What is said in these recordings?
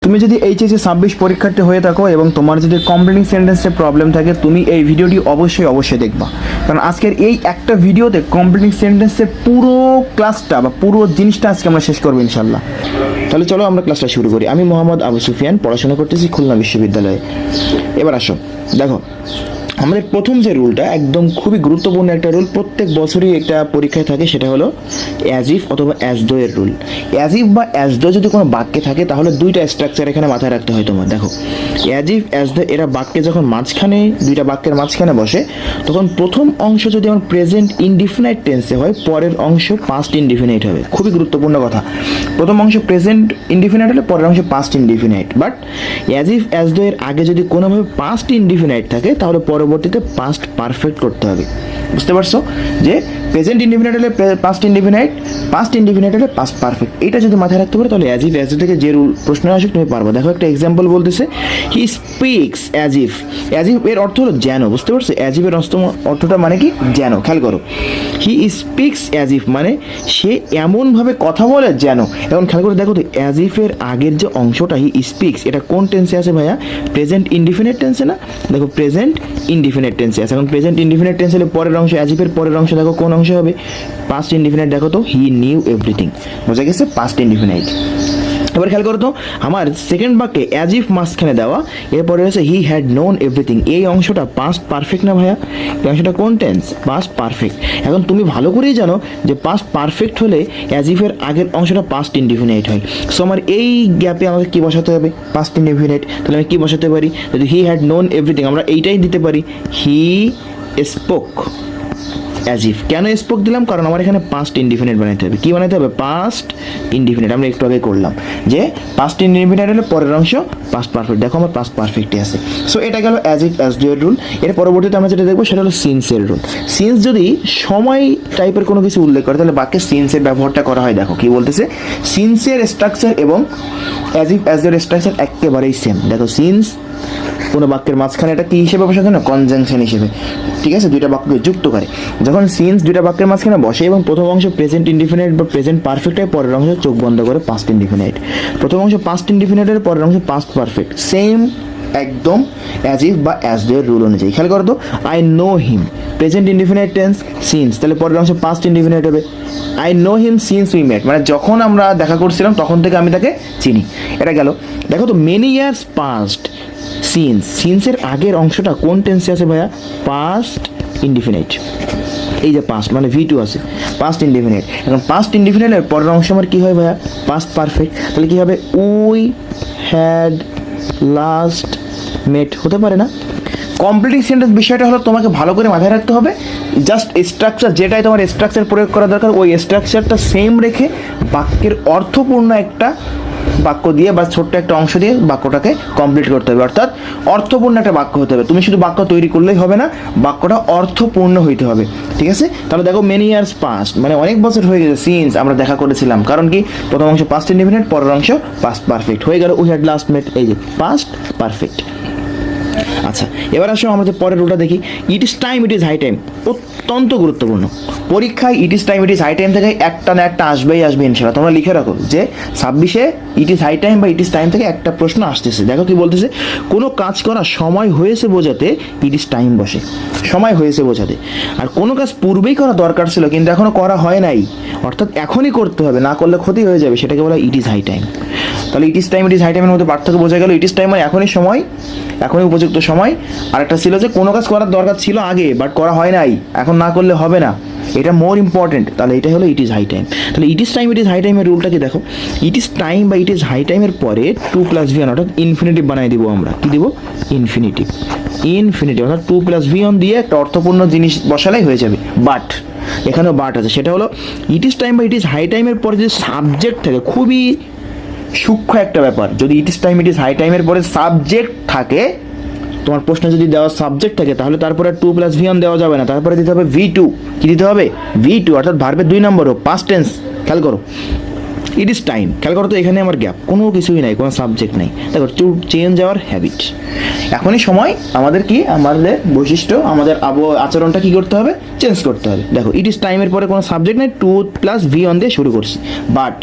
তুমি যদি এইচএসসি 26 পরীক্ষার্থী হয়ে থাকো এবং তোমার যদি কমপ্লিটিং সেন্টেন্সে প্রবলেম থাকে, তুমি এই ভিডিওটি অবশ্যই দেখবা, কারণ আজকের এই একটা ভিডিওতে কমপ্লিটিং সেন্টেন্সের পুরো ক্লাসটা বা পুরো জিনিসটা আজকে আমরা শেষ করবো ইনশাল্লাহ। তাহলে চলো আমরা ক্লাসটা শুরু করি। আমি মোহাম্মদ আবু সুফিয়ান, পড়াশোনা করতেছি খুলনা বিশ্ববিদ্যালয়ে। এবার আসো, দেখো আমাদের প্রথম যে রুলটা একদম খুবই গুরুত্বপূর্ণ একটা রুল, প্রত্যেক বছরই একটা পরীক্ষায় থাকে, সেটা হলো অ্যাজ ইফ অথবা অ্যাজ দো এর রুল। অ্যাজ ইফ বা অ্যাজ দো যদি কোনো বাক্যে থাকে তাহলে দুইটা স্ট্রাকচার এখানে মাথায় রাখতে হয় তোমার। দেখো অ্যাজ ইফ অ্যাজ দো এরা বাক্যে যখন মাঝখানে, দুইটা বাক্যের মাঝখানে বসে, তখন প্রথম অংশ যদি আমার প্রেজেন্ট ইনডিফিনাইট টেন্সে হয়, পরের অংশ পাস্ট ইনডিফিনাইট হবে। খুবই গুরুত্বপূর্ণ কথা, প্রথম অংশ প্রেজেন্ট ইনডিফিনাইট হলে পরের অংশ past indefinite. But as if as though এর আগে যদি কোনোভাবে পাস্ট ইনডিফিনাইট থাকে তাহলে পরবর্তীতে পাস্ট পারফেক্ট করতে হবে। বুঝতে পারছো যে প্রেজেন্ট ইনডিফিনাইট হলে পাস্ট ইনডিফিনাইট, পাস্ট ইনডিফিনাইট হলে পাস্ট পারফেক্ট। এটা যদি মাথায় রাখতে পারো তাহলে অ্যাজ ইফ অ্যাজ থেকে যে রুল প্রশ্ন আসুক তুমি পারবো। দেখো একটা এক্সাম্পল বলতেছে, he speaks as if. As if এর অর্থ হলো যেন। বুঝতে পারছো অ্যাজ ইফ এর অর্থটা মানে কি? যেন। খেয়াল করো, হি স্পিক্স অ্যাজ ইফ মানে সে এমনভাবে কথা বলে যেন। এখন খেয়াল করে দেখো তো, অ্যাজ ইফ এর আগের যে অংশটা হি স্পিক্স, এটা কোন টেন্সে আছে ভাইয়া? প্রেজেন্ট ইনডিফিনিট টেন্সে না? দেখো প্রেজেন্ট ইনডিফিনিট টেন্সে আছে। এখন প্রেজেন্ট ইনডিফিনিট টেন্স হলে পরের অংশ, অ্যাজ ইফ এর পরের অংশ দেখো কোন অংশ হবে? Past indefinite. দেখো তো, হি নিউ এভরিথিং, বোঝা গেছে? Past indefinite. এবার খেয়াল করো তো, আমার সেকেন্ড বাক্যে অ্যাজ ইফ মাঝখানে দেওয়া, এরপরে হচ্ছে হি হ্যাড নোন এভরিথিং। এই অংশটা পাস্ট পারফেক্ট না ভাইয়া? এই অংশটা কোন টেন্স? Past perfect. এখন তুমি ভালো করেই জানো যে পাস্ট পারফেক্ট হলে অ্যাজ ইফের আগের অংশটা পাস্ট ইনডিফিনাইট হয়। সো আমার এই গ্যাপে আমাকে কি বসাতে হবে? Past indefinite. তাহলে আমি কি বসাতে পারি? যদি হি হ্যাড নোন এভরিথিং, আমরা এইটাই দিতে পারি, হি স্পোক অ্যাজ ইফ। কেন স্পোক দিলাম? কারণ আমার এখানে পাস্ট ইনডিফিনিট বানাইতে হবে। কি বানাইতে হবে? Past indefinite. আমরা একটু আগে করলাম যে পাস্ট ইনডিফিনিট হলে পরের অংশ পাস্ট পারফেক্ট। দেখো আমার পাস্ট পারফেক্টই আছে। সো এটা গেল অ্যাজ ইফ অ্যাজ ডু এর রুল। এর পরবর্তীতে আমরা যেটা দেখবো সেটা হলো সিন্সের রুল। সিন্স যদি সময় টাইপের কোনো কিছু উল্লেখ করে তাহলে বাক্যে সিন্সের ব্যবহারটা করা হয়। দেখো কি বলতেছে, সিন্সের স্ট্রাকচার এবং অ্যাজ ইফ অ্যাজ ডু এর স্ট্রাকচার একেবারেই সেম। দেখো সিন্স কোনো বাক্যের মাঝখানে এটা কি হিসেবে বসে না? কনজাংশন হিসেবে। ঠিক আছে, দুইটা বাক্যকে যুক্ত করে। যখন সিন্স দুইটা বাক্যের মাঝখানে বসে এবং প্রথম অংশ প্রেজেন্ট ইনডিফিনাইট বা প্রেজেন্ট পারফেক্ট হয়, পরের অংশ চোখ বন্ধ করে পাস্ট ইনডিফিনাইট। প্রথম অংশ পাস্ট ইনডিফিনাইটের, পরের অংশ পাস্ট পারফেক্ট। সেম একদম অ্যাজ ইফ বা অ্যাজ ডু এর রুল অনুযায়ী। খেয়াল করো তো, I know him present indefinite tense since, তাহলে পরের অংশ পাস্ট ইনডিফিনাইট হবে। I know him since we met, মানে যখন আমরা দেখা করছিলাম তখন থেকে আমি তাকে চিনি। এটা গেল। দেখো তো, মেনি ইয়ার্স পাস্ট সিন্স, সিন্সের আগের অংশটা কোন টেন্সে আছে ভাইয়া? Past indefinite. এই যে পাস্ট মানে ভি টু আছে, পাস্ট ইনডিফিনাইট। এখন পাস্ট ইনডিফিনাইটের পরের অংশ আমার কী হয় ভাইয়া? Past perfect. তাহলে কী হবে? উই হ্যাড লাস্ট মেট। হতে পারে না? কমপ্লিটিং সেন্টেন্স বিষয়টা হলো তোমাকে ভালো করে মাথায় রাখতে হবে, জাস্ট স্ট্রাকচার যেটাই তোমার স্ট্রাকচার প্রয়োগ করা দরকার ওই স্ট্রাকচারটা সেম রেখে বাক্যের অর্থপূর্ণ একটা বাক্য দিয়ে বা ছোট্ট একটা অংশ দিয়ে বাক্যটাকে কমপ্লিট করতে হবে। অর্থাৎ অর্থপূর্ণ একটা বাক্য হতে হবে। তুমি শুধু বাক্য তৈরি করলেই হবে না, বাক্যটা অর্থপূর্ণ হইতে হবে। ঠিক আছে? তাহলে দেখো মেনি ইয়ার্স পাস্ট মানে অনেক বছর হয়ে গেছে সিন্স আমরা দেখা করেছিলাম। কারণ কি? প্রথম অংশ পাস্ট ইনডিফিনিট, পরের অংশ পাস্ট পারফেক্ট হয়ে গেল। উই হ্যাড লাস্ট মেট, এই যে পাস্ট পারফেক্ট। আচ্ছা, এবার আসো আমাদের পরের রুলটা দেখি। It is time, it is high time. অত্যন্ত গুরুত্বপূর্ণ পরীক্ষায় it is time, it is high time থেকে একটা না একটা আসবেই ইনশাআল্লাহ। তোমরা লিখে রাখো যে 26-এ ইট ইজ হাই টাইম বা ইট ইজ টাইম থেকে একটা প্রশ্ন আসতেছে। দেখো কি বলতেছে, কোনো কাজ করা সময় হয়েছে বোঝাতে ইট ইজ টাইম বসে, সময় হয়েছে বোঝাতে। আর কোনো কাজ পূর্বেই করা দরকার ছিল কিন্তু এখনো করা হয় নাই, অর্থাৎ এখনই করতে হবে, না করলে ক্ষতি হয়ে যাবে, সেটাকে বলা ইট ইজ হাই টাইম। তাহলে it is time, it is high টাইমের মধ্যে পার্থক্য বোঝা গেল। ইট ইজ টাইম মানে এখনই সময়, এখনই উপযুক্ত সময়। আর একটা ছিল যে কোনো কাজ করার দরকার ছিল আগে বাট করা হয় নাই, এখন না করলে হবে না, এটা মোর ইম্পর্টেন্ট। তাহলে এটা হলো ইট ইজ হাই টাইম। তাহলে it is time, it is high টাইমের রুলটা কি দেখো, ইট ইজ টাইম বা ইট ইজ হাই টাইমের পরে 2+v অর্থাৎ ইনফিনিটিভ বানাই দিব আমরা। কি দিব? ইনফিনিটিভ। ইনফিনিটিভ অর্থাৎ 2+v দিয়ে একটা অর্থপূর্ণ জিনিস বসালেই হয়ে যাবে। বাট এখানেও বাট আছে, সেটা হলো ইট ইজ টাইম বা ইট ইজ হাই টাইমের পরে যদি সাবজেক্ট থাকে, খুবই সূক্ষ্ম একটা ব্যাপার, যদি it is time it is high টাইমের পরে সাবজেক্ট থাকে, তোমার প্রশ্ন যদি দেওয়া সাবজেক্ট থাকে তাহলে তারপরে 2+v দেওয়া যাবে না, তারপরে দিতে হবে v2। কি দিতে হবে? v2 অর্থাৎ ভার্বের 2 নম্বর পাস্ট টেন্স। খেয়াল করো, ইট ইজ টাইম। খেয়াল করো তো, এখানে আমার গ্যাপ, কোনো কিছুই নাই, কোনো সাবজেক্ট নেই। দেখো টু চেঞ্জ আওয়ার হ্যাবিট, এখনই সময় আমাদের কি, আমাদের বৈশিষ্ট্য, আমাদের আচরণটা কি করতে হবে, চেঞ্জ করতে হবে। দেখো ইট ইজ টাইমের পরে কোনো সাবজেক্ট নেই, টু প্লাস ভি অন দিয়ে শুরু করছি। বাট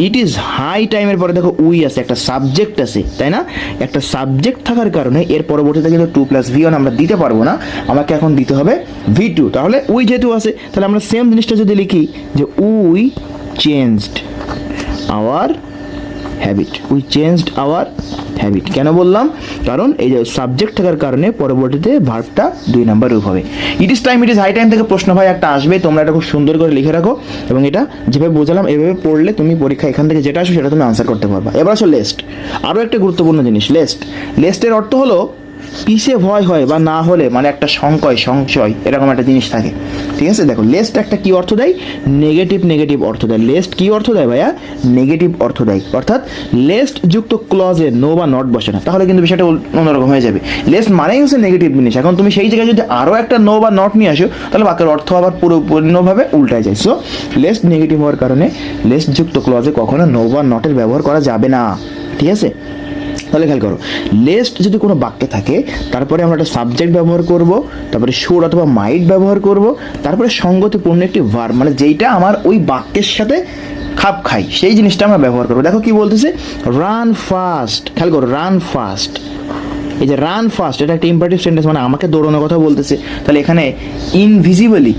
ইট ইজ হাই টাইমের পরে দেখো উই আছে, একটা সাবজেক্ট আছে, তাই না? একটা সাবজেক্ট থাকার কারণে এর পরবর্তীতে কিন্তু টু প্লাস ভি অন আমরা দিতে পারবো না, আমাকে এখন দিতে হবে ভি টু। তাহলে উই যেহেতু আছে, তাহলে আমরা সেম জিনিসটা যদি লিখি যে we changed our habit, we changed our habit. কেন বললাম? কারণ এই যে সাবজেক্ট থাকার কারণে পরবর্তীতে ভার্বটা 2 নাম্বার রূপ হবে। It is time, it is high time থেকে প্রশ্ন ভাই একটা আসবে, তোমরা এটা খুব সুন্দর করে লিখে রাখো, এবং এটা যেভাবে বোঝালাম এভাবে পড়লে তুমি পরীক্ষা এখান থেকে যেটা আসো সেটা তুমি আনসার করতে পারবা। এবার আসো লেস্ট, আরও একটা গুরুত্বপূর্ণ জিনিস লেস্ট। লেস্টের অর্থ হলো পিছে ভয় হয় বা না হলে, মানে একটা সংশয় এরকম একটা জিনিস থাকে, ঠিক আছে? দেখো লেস্ট একটা কি অর্থ দেয়, নেগেটিভ অর্থ দেয়। লেস্ট কি অর্থ দেয় ভাইয়া, নেগেটিভ অর্থ দেয়। অর্থাৎ লেস্ট যুক্ত ক্লজে নো বা নট বসে না, তাহলে কিন্তু বিষয়টা অন্যরকম হয়ে যাবে। লেস্ট মানেই হচ্ছে নেগেটিভ জিনিস, এখন তুমি সেই জায়গায় যদি আরও একটা নো বা নট নিয়ে আসো, তাহলে বাক্যের অর্থ আবার পুরোপূর্ণভাবে উল্টায় যায়। সো লেস্ট নেগেটিভ হওয়ার কারণে লেস্ট যুক্ত ক্লজে কখনো নো বা নটের ব্যবহার করা যাবে না, ঠিক আছে? তাহলে খেয়াল করো, লেস্ট যদি কোনো বাক্যে থাকে, তারপরে আমরা একটা সাবজেক্ট ব্যবহার করব, তারপরে শুড অথবা মাইট ব্যবহার করব, তারপরে সঙ্গতিপূর্ণ একটি ভার্ব, মানে যেইটা আমার ওই বাক্যের সাথে খাপ খাই, সেই জিনিসটা আমরা ব্যবহার করবো। দেখো কি বলতেছে, রান ফাস্ট। খেয়াল করো, রান ফাস্ট, এই যে রান ফাস্ট, এটা একটা ইম্পারেটিভ সেন্টেন্স, মানে আমাকে দৌড়ানোর কথা বলতেছে। তাহলে এখানে ইনভিজিবলি,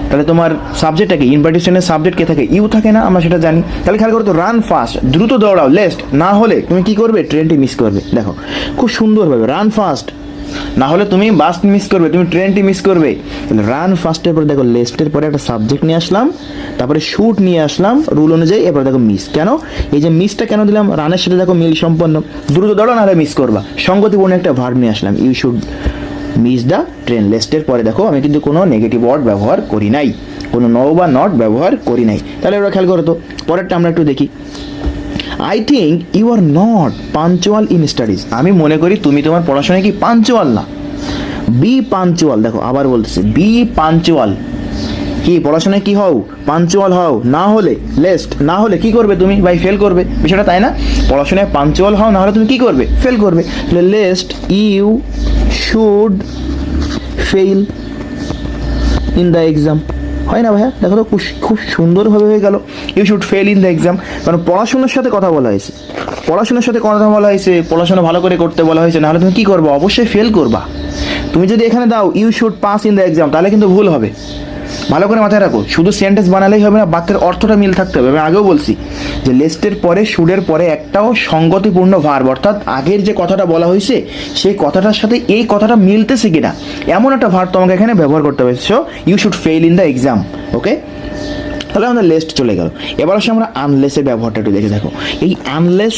তাহলে তোমার সাবজেক্টটা কি, ইম্পারেটিভ সেন্টেন্স সাবজেক্ট কে থাকে, ইউ থাকে না, আমরা সেটা জানি। তাহলে খেয়াল করো তো, রান ফাস্ট, দ্রুত দৌড়াও, লেস্ট না হলে তুমি কি করবে, ট্রেনটি মিস করবে। দেখো খুব সুন্দরভাবে, রান ফাস্ট না হলে তুমি বাস মিস করবে, তুমি ট্রেনটি মিস করবে। তাহলে রান ফাস্টের পরে দেখো লেস্টের পরে একটা সাবজেক্ট নিয়ে আসলাম, তারপরে শুট নিয়ে আসলাম রুল অনুযায়ী, এবার দেখো মিস। কেন এই যে মিসটা কেন দিলাম, রানের সাথে দেখো মিল সম্পন্ন, দ্রুত দৌড়াও না হলে মিস করবা, সঙ্গতিপূর্ণ একটা ভার্ব নিয়ে আসলাম, you should miss the train. লেস্টের পরে দেখো আমি কিন্তু কোনো নেগেটিভ ওয়ার্ড ব্যবহার করি নাই, কোনো নো বা নট ব্যবহার করি নাই। তাহলে এবার খেয়াল করো তো, পরেরটা আমরা একটু দেখি। I think you are not punctual in studies, আমি মনে করি তুমি তোমার পড়াশোনায় কি পাঞ্চুয়াল না। বি পাঞ্চুয়াল, দেখো আবার বলতেছে বি পাঞ্চুয়াল, কি পড়াশোনায় কি হও, পাঞ্চুয়াল হও। না হলে লেস্ট, না হলে কি করবে তুমি ভাই, ফেল করবে, বিষয়টা তাই না? পড়াশোনায় পাঞ্চুয়াল হও, না হলে তুমি কি করবে, ফেল করবে। তাহলে lest you should fail in the exam, হয় না ভাইয়া? দেখো তো খুব সুন্দরভাবে হয়ে গেল, you should fail in the exam. কারণ পড়াশোনার সাথে কথা বলা হয়েছে, পড়াশোনার সাথে কথা বলা হয়েছে, পড়াশোনা ভালো করে করতে বলা হয়েছে, নাহলে তুমি কী করবো, অবশ্যই ফেল করবা। তুমি যদি এখানে দাও you should pass in the exam, তাহলে কিন্তু ভুল হবে। ভালো করে মাথায় রাখো, শুধু সেন্টেন্স বানালেই হবে না, বাক্যের অর্থটা মিল থাকতে হবে। আমি আগেও বলছি যে লেস্টের পরে শুডের পরে একটাও সঙ্গতিপূর্ণ ভার্ব, অর্থাৎ আগের যে কথাটা বলা হয়েছে সেই কথাটার সাথে এই কথাটা মিলতেছে কিনা, এমন একটা ভার্ব তোমাকে এখানে ব্যবহার করতে হবে। So you should fail in the exam, okay? তাহলে আমাদের লেস্ট চলে গেল। এবার আসে আমরা আনলেসের ব্যবহারটা একটু দেখে দেখো। এই unless,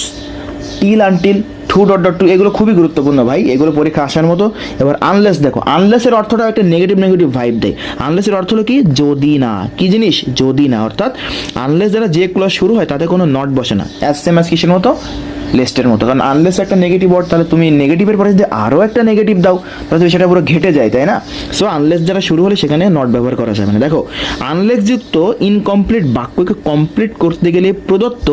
till, until, too dot dot to, এগুলো খুবই গুরুত্বপূর্ণ ভাই, এগুলো পরীক্ষা আসার মতো। এবার আনলেস দেখো, আনলেসের অর্থটা একটা নেগেটিভ ভাইব দেয়। আনলেসের অর্থ হলো কি, যদি না, কি জিনিস, যদি না। অর্থাৎ আনলেস দ্বারা যে ক্লজ শুরু হয় তাতে কোনো নট বসে না, অ্যাজ সেম অ্যাজ কিসের মতো, লেস্টের মতো। কারণ আনলেস একটা নেগেটিভ ওয়ার্ড, তাহলে তুমি নেগেটিভের পরে যদি আরও একটা নেগেটিভ দাও তাহলে সেটা পুরো ঘেটে যায়, তাই না? সো আনলেস যারা শুরু হলে সেখানে নট ব্যবহার করা যাবে না। দেখো আনলেস যুক্ত ইনকমপ্লিট বাক্যকে কমপ্লিট করতে গেলে প্রদত্ত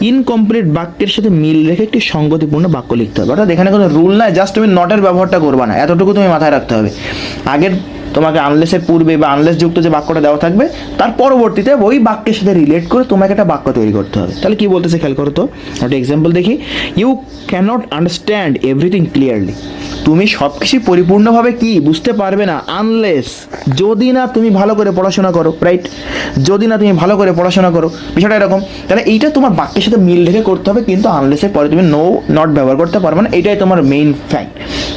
ইনকমপ্লিট বাক্যের সাথে মিল রেখে একটি সঙ্গতিপূর্ণ বাক্য লিখতে হবে। অর্থাৎ এখানে কোনো রুল নাই, জাস্ট তুমি নটের ব্যবহারটা করবা না, এতটুকু তুমি মাথায় রাখতে হবে। আগের তোমাকে আনলেসের পূর্বে বা আনলেস যুক্ত যে বাক্যটা দেওয়া থাকবে তার পরবর্তীতে ওই বাক্যের সাথে রিলেট করে তোমাকে একটা বাক্য তৈরি করতে হবে। তাহলে কি বলতেছে খেয়াল করো তো, একটা এক্সাম্পল দেখি। You cannot understand everything clearly, তুমি সব কিছু পরিপূর্ণভাবে কি বুঝতে পারবে না, আনলেস, যদি না তুমি ভালো করে পড়াশোনা করো, রাইট? যদি না তুমি ভালো করে পড়াশোনা করো, বিষয়টা এরকম। তাহলে এইটা তোমার বাক্যের সাথে মিল রেখে করতে হবে, কিন্তু আনলেসের পরে তুমি নো নট ব্যবহার করতে পারবে না, এটাই তোমার মেইন ফ্যাক্ট।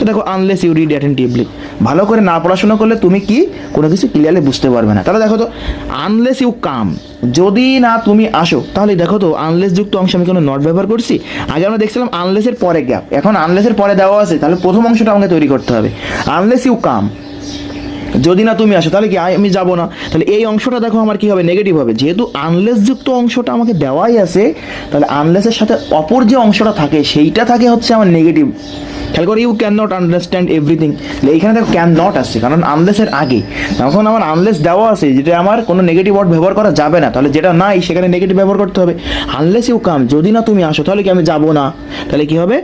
দেখো আনলেস ইউ রিড অ্যাটেন্টিভলি, ভালো করে না পড়াশোনা করলে তুমি কি কোনো কিছু ক্লিয়ারলি বুঝতে পারবে না। তাহলে দেখো তো, আনলেস ইউ কাম, যদি না তুমি আসো, তাহলে দেখো তো আনলেস যুক্ত অংশ আমি কোনো নট ব্যবহার করছি। আগে আমরা দেখছিলাম আনলেসের পরে গ্যাপ, এখন আনলেসের পরে দেওয়া আছে, তাহলে প্রথম অংশটা আমাকে তৈরি করতে হবে। আনলেস ইউ কাম, যদি না তুমি আসো, তাহলে কি আমি যাব না, তাহলে এই অংশটা দেখো আমার কি হবে, নেগেটিভ হবে। যেহেতু আনলেস যুক্ত অংশটা আমাকে দেওয়াই আছে, তাহলে আনলেসের সাথে অপর যে অংশটা থাকে সেইটা থাকে হচ্ছে আমার নেগেটিভ, খেয়াল করে, you can not understand everything. এইখানে দেখো ক্যান নট আসছে, কারণ আনলেসের আগে তখন আমার আনলেস দেওয়া আছে যেটা আমার কোনো নেগেটিভ ওয়ার্ড ব্যবহার করা যাবে না, তাহলে যেটা নাই সেখানে নেগেটিভ ব্যবহার করতে হবে। আনলেস ইউ কাম, যদি না তুমি আসো তাহলে কি আমি যাবো না, তাহলে কি হবে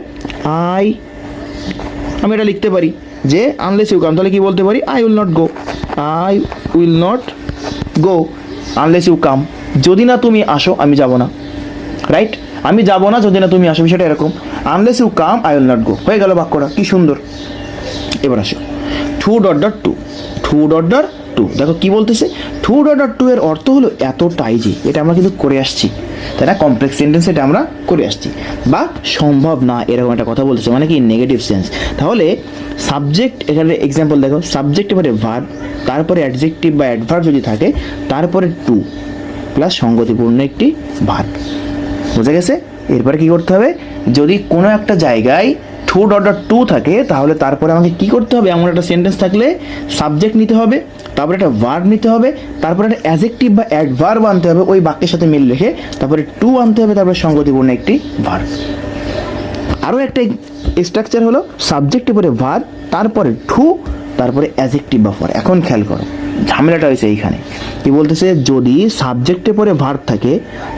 আমি এটা লিখতে পারি যে আনলেস ইউ কাম, তাহলে কি বলতে পারি I will not go, I will not go unless you come, যদি না তুমি আসো আমি যাব না, রাইট? আমি যাব না যদি না তুমি আসো, বিষয়টা এরকম। Unless you come I will not go, হয়ে গেল বাক্যটা, কি সুন্দর। এবার আসো too dot dot to, too dot dot to, দেখো কি বলতেছে, টু ডট ডট টু এর অর্থ হলো এতটাই যে, এটা আমরা কিন্তু করে আসছি, তাই না? কমপ্লেক্স সেন্টেন্স এটা আমরা করে আসছি, বা সম্ভব না এরকম একটা কথা বলতেছে, মানে কি নেগেটিভ সেন্স। তাহলে সাবজেক্ট, এখানে এক্সাম্পল দেখো, সাবজেক্ট এবারে ভার্ব, তারপরে অ্যাডজেক্টিভ বা অ্যাডভার্ব যদি থাকে, তারপরে টু প্লাস সঙ্গতিপূর্ণ একটি ভার্ব, বুঝা গেছে? এরপরে কি করতে হবে, যদি কোনো একটা জায়গায় টু ডট ডট টু থাকে তাহলে তারপরে আমাকে কি করতে হবে, এমন একটা সেন্টেন্স থাকলে সাবজেক্ট নিতে হবে, তারপরে একটা ভার্ব নিতে হবে, তারপরে একটা অ্যাডজেক্টিভ বা অ্যাডভার্ব আনতে হবে ওই বাক্যের সাথে মিল রেখে, তারপরে টু আনতে হবে, তারপরে সঙ্গতিপূর্ণ একটি ভার্ব। আরও একটা স্ট্রাকচার হলো সাবজেক্টের পরে ভার্ব, তারপরে টু, তারপরে অ্যাডজেক্টিভ বা ফর। এখন খেয়াল করো, ঝামেলাটা হয়েছে এইখানে, কি বলতেছে, যদি সাবজেক্টের পরে ভার্ব থাকে,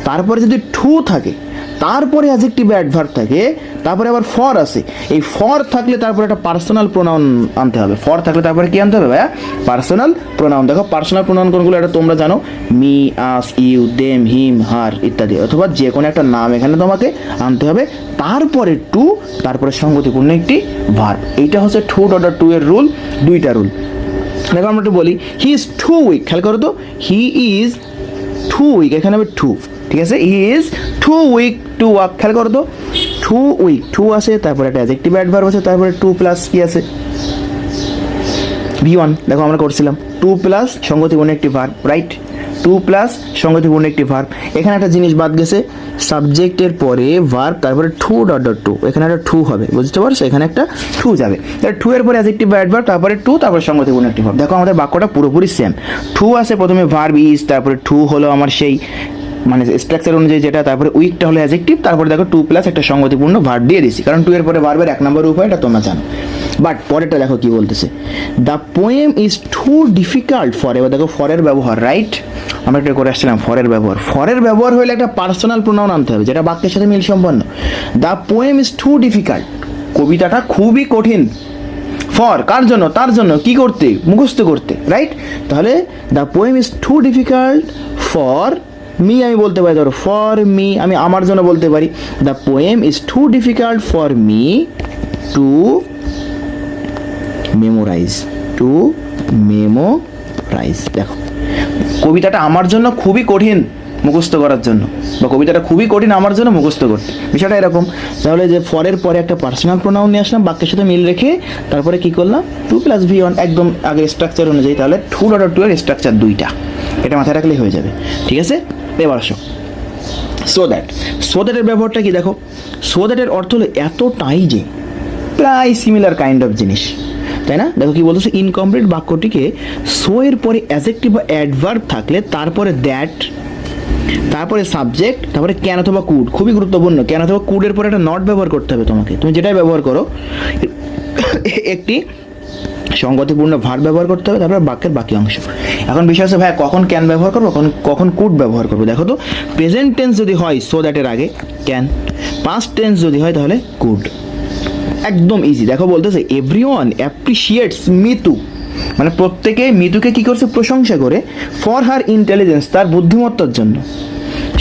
তারপরে যদি টু থাকে, তারপরে অ্যাডজেক্টিভ অ্যাডভার্ব থাকে, তারপরে আবার ফর আছে, এই ফর থাকলে তারপরে একটা পার্সোনাল প্রোনাউন আনতে হবে। ফর থাকলে তারপরে কি আনতে হবে ভাইয়া, পার্সোনাল প্রোনাউন। দেখো পার্সোনাল প্রোনাউন কোনগুলো, এটা তোমরা জানো, মি, আস, ইউ, দেম, হিম, হার ইত্যাদি, অথবা যে কোনো একটা নাম এখানে তোমাকে আনতে হবে, তারপরে টু, তারপরে সঙ্গতিপূর্ণ একটি ভার্ব। এইটা হচ্ছে টু ডট টু এর রুল, দুইটা রুল। দেখো আমরা একটু বলি, হি ইজ টু উইক, খেয়াল করো তো, হি ইজ টু উইক, এখানে হবে টু, ঠিক আছে, he is too weak to walk, খেয়াল করো তো, টু উইক, টু আছে, তারপরে একটা অ্যাডজেক্টিভ অ্যাডভার্ব আছে, তারপরে টু প্লাস কি আছে, V1, দেখো আমরা করছিলাম টু প্লাস সঙ্গতিপূর্ণ একটি ভার্ব, রাইট? টু প্লাস সঙ্গতিপূর্ণ একটি ভার্ব। এখানে একটা জিনিস বাদ গেছে, সাবজেক্টের পরে ভার্ব, তারপরে টু ডট ডট টু, এখানে একটা টু হবে, বুঝতে পারছো? এখানে একটা টু যাবে, টু এর পরে অ্যাডজেক্টিভ বা অ্যাডভার্ব, তারপরে টু, তারপরে সঙ্গতিপূর্ণ একটি ভার্ব। দেখো আমাদের বাক্যটা পুরোপুরি সেম, টু আছে প্রথমে, ভার্ব ইজ, তারপরে টু হলো আমার সেই মানে স্ট্রাকচার অনুযায়ী যেটা, তারপরে উইকটা হলো অ্যাডজেক্টিভ, তারপরে দেখো টু প্লাস একটা সঙ্গতিপূর্ণ ভার্ব দিয়ে দিছি, কারণ টু এর পরে ভার্বের এক নম্বর উপায় এটা তোমরা জানো। বাট পরেরটা দেখো কি বলতেছে, the poem is too difficult for, এবার দেখো ফরের ব্যবহার, রাইট? আমরা একটা করে আসছিলাম ফরের ব্যবহার, ফরের ব্যবহার হলে একটা পার্সোনাল প্রোনাউন আনতে হবে যেটা বাক্যের সাথে মিল সম্পন্ন। The poem is too difficult, কবিতাটা খুবই কঠিন, ফর কার জন্য, তার জন্য, কি করতে, মুখস্থ করতে, রাইট? তাহলে the poem is too difficult for me, আমি বলতে পারি, ধরো ফর মি, আমি আমার জন্য বলতে পারি, the poem is too difficult for me to memorise, to memorise. দেখো কবিতাটা আমার জন্য খুবই কঠিন মুখস্থ করার জন্য, বা কবিতাটা খুবই কঠিন আমার জন্য মুখস্থ করতে, বিষয়টা এরকম। তাহলে যে ফরের পরে একটা পার্সোনাল প্রোনাউন নিয়ে আসলাম বাক্যের সাথে মিল রেখে, তারপরে কি করলাম, টু প্লাস V1 একদম আগের স্ট্রাকচার অনুযায়ী, তাহলে টু ডট টু এর স্ট্রাকচার দুইটা, এটা মাথায় রাখলেই হয়ে যাবে, ঠিক আছে? এবার আসো সো দ্যাট, সো দ্যাটের ব্যবহারটা কি দেখো, সো দ্যাটের অর্থ হলো এতটাই যে, প্রায় সিমিলার কাইন্ড অফ জিনিস, তাই না? দেখো কি বলতেছে, ইনকমপ্লিট বাক্যটিকে সো এর পরে অ্যাডজেক্টিভ বা অ্যাডভার্ব থাকলে, তারপরে দ্যাট, তারপরে সাবজেক্ট, তারপরে ক্যান অথবা কুড, খুবই গুরুত্বপূর্ণ, ক্যান অথবা কুডের পরে একটা নট ব্যবহার করতে হবে তোমাকে, তুমি যেটাই ব্যবহার করো একটি সঙ্গতিপূর্ণ ভার্ব ব্যবহার করতে হবে, তারপর বাক্যের বাকি অংশ। এখন বিষয় আছে ভাই কখন ক্যান ব্যবহার করবো, কখন কুড ব্যবহার করবো। দেখো তো, প্রেজেন্ট টেন্স যদি হয় সো দ্যাটের আগে ক্যান, পাস্ট টেন্স যদি হয় তাহলে কুড, একদম ইজি। দেখো বলতেছে এভরিওয়ান অ্যাপ্রিশিয়েটস মিতু, মানে প্রত্যেকে মিতুকে কি করছে, প্রশংসা করে, ফর হার ইন্টেলিজেন্স, তার বুদ্ধিমত্তার জন্য।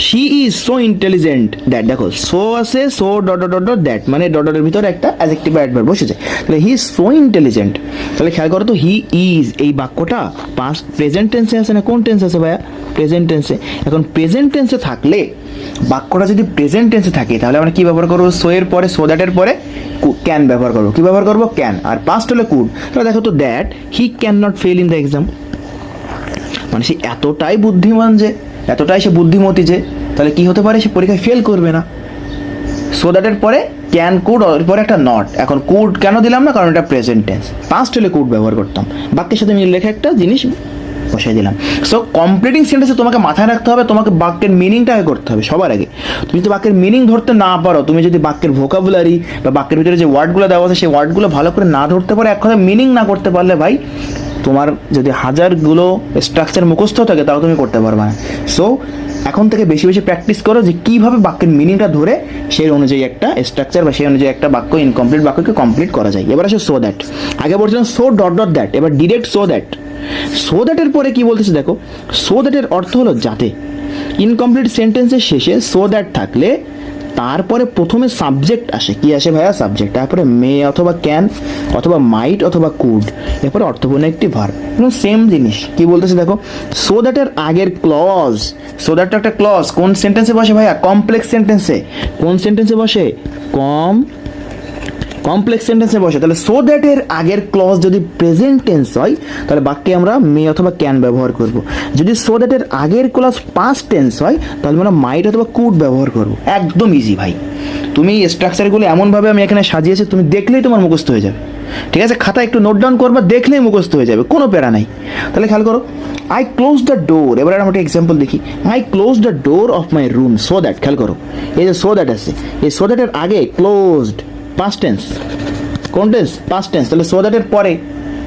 She is so intelligent that, দেখো সো আছে, so dot dot dot that, মানে ডটের ভিতরে একটা অ্যাডজেক্টিভ অ্যাডভার্ব বসেছে, তাহলে হি ইজ সো ইন্টেলিজেন্ট। তাহলে খেয়াল করো তো, হি ইজ এই বাক্যটা পাস্ট প্রেজেন্ট টেন্সে আছে না কোন টেন্স আছে ভাইয়া, প্রেজেন্ট টেন্সে। এখন প্রেজেন্ট টেন্সে থাকলে, বাক্যটা যদি প্রেজেন্ট টেন্সে থাকে তাহলে আমরা কি ব্যবহার করবো, সো এর পরে, সো দ্যাটের পরে ক্যান ব্যবহার করবো, কি ব্যবহার করবো, ক্যান। আর পাস্ট হলে কুড। তাহলে দেখো তো, that he can not fail in the exam, মানে সে এতটাই বুদ্ধিমান যে, এতটাই সে বুদ্ধিমতী যে, তাহলে কি হতে পারে, সে পরীক্ষায় ফেল করবে না। সো দ্যাটের পরে ক্যান, কুড, ওর পরে একটা নট। এখন কুড কেন দিলাম না, কারণ এটা প্রেজেন্ট টেন্স, পাস্ট হলে কুড ব্যবহার করতাম, বাক্যের সাথে মিল রেখে একটা জিনিস বসাই দিলাম। সো কমপ্লিটিং সেন্টেন্সে তোমাকে মাথায় রাখতে হবে, তোমাকে বাক্যের মিনিংটা আগে করতে হবে সবার আগে। তুমি যদি বাক্যের মিনিং ধরতে না পারো, তুমি যদি বাক্যের ভোকাবুলারি বা বাক্যের ভিতরে যে ওয়ার্ডগুলো দেওয়া আছে সেই ওয়ার্ডগুলো ভালো করে না ধরতে পারো, এক কথা মিনিং না করতে পারলে ভাই তোমার যদি হাজারগুলো স্ট্রাকচার মুখস্থ থাকে তাও তুমি করতে পারবে না। সো এখন থেকে বেশি বেশি প্র্যাকটিস করো যে কীভাবে বাক্যের মিনিংটা ধরে সেই অনুযায়ী একটা স্ট্রাকচার বা সেই অনুযায়ী একটা বাক্য ইনকমপ্লিট বাক্যকে কমপ্লিট করা যায়। এবার আসে সো দ্যাট। আগে বলছিলাম সো ডট ডট দ্যাট, এবার ডিরেক্ট সো দ্যাট। সো দ্যাটের পরে কি বলতেছে দেখো, সো দ্যাটের অর্থ হলো যাতে। ইনকমপ্লিট সেন্টেন্সের শেষে সো দ্যাট থাকলে তারপরে প্রথমে সাবজেক্ট আসে, কি আসে ভাইয়া? সাবজেক্ট, তারপরে মে অথবা ক্যান অথবা মাইট অথবা কুড, এরপরে অর্থপূর্ণ একটি ভার্ব। সেম জিনিস কি বলতেছে দেখো, সো দ্যাটের আগের ক্লজ, সো দ্যাটটা একটা ক্লজ কোন সেন্টেন্সে বসে ভাইয়া? কমপ্লেক্স সেন্টেন্সে। কোন সেন্টেন্সে বসে? কমপ্লেক্স সেন্টেন্সে বসে। তাহলে সো দ্যাটের আগের ক্লজ যদি প্রেজেন্ট টেন্স হয় তাহলে বাক্যে আমরা মে অথবা ক্যান ব্যবহার করব। যদি সো দ্যাটের আগের ক্লজ পাস্ট টেন্স হয় তাহলে আমরা মাইট অথবা কুড ব্যবহার করব। একদম ইজি ভাই। তুমি স্ট্রাকচারগুলো এমনভাবে আমি এখানে সাজিয়েছি, তুমি দেখলেই তোমার মুখস্থ হয়ে যাবে। ঠিক আছে, খাতা একটু নোট ডাউন করবা, দেখলেই মুখস্থ হয়ে যাবে, কোনো প্যারা নাই। তাহলে খেয়াল করো, আই ক্লোজ দ্য ডোর। এবার আমরা একটা এক্সাম্পল দেখি। I close the door of my room so that. খেয়াল করো, এই যে সো দ্যাট আছে, এই সো দ্যাটের আগে ক্লোজড পাস্ট টেন্স। কোন টেন্স? Past tense. তাহলে সো দ্যাটের পরে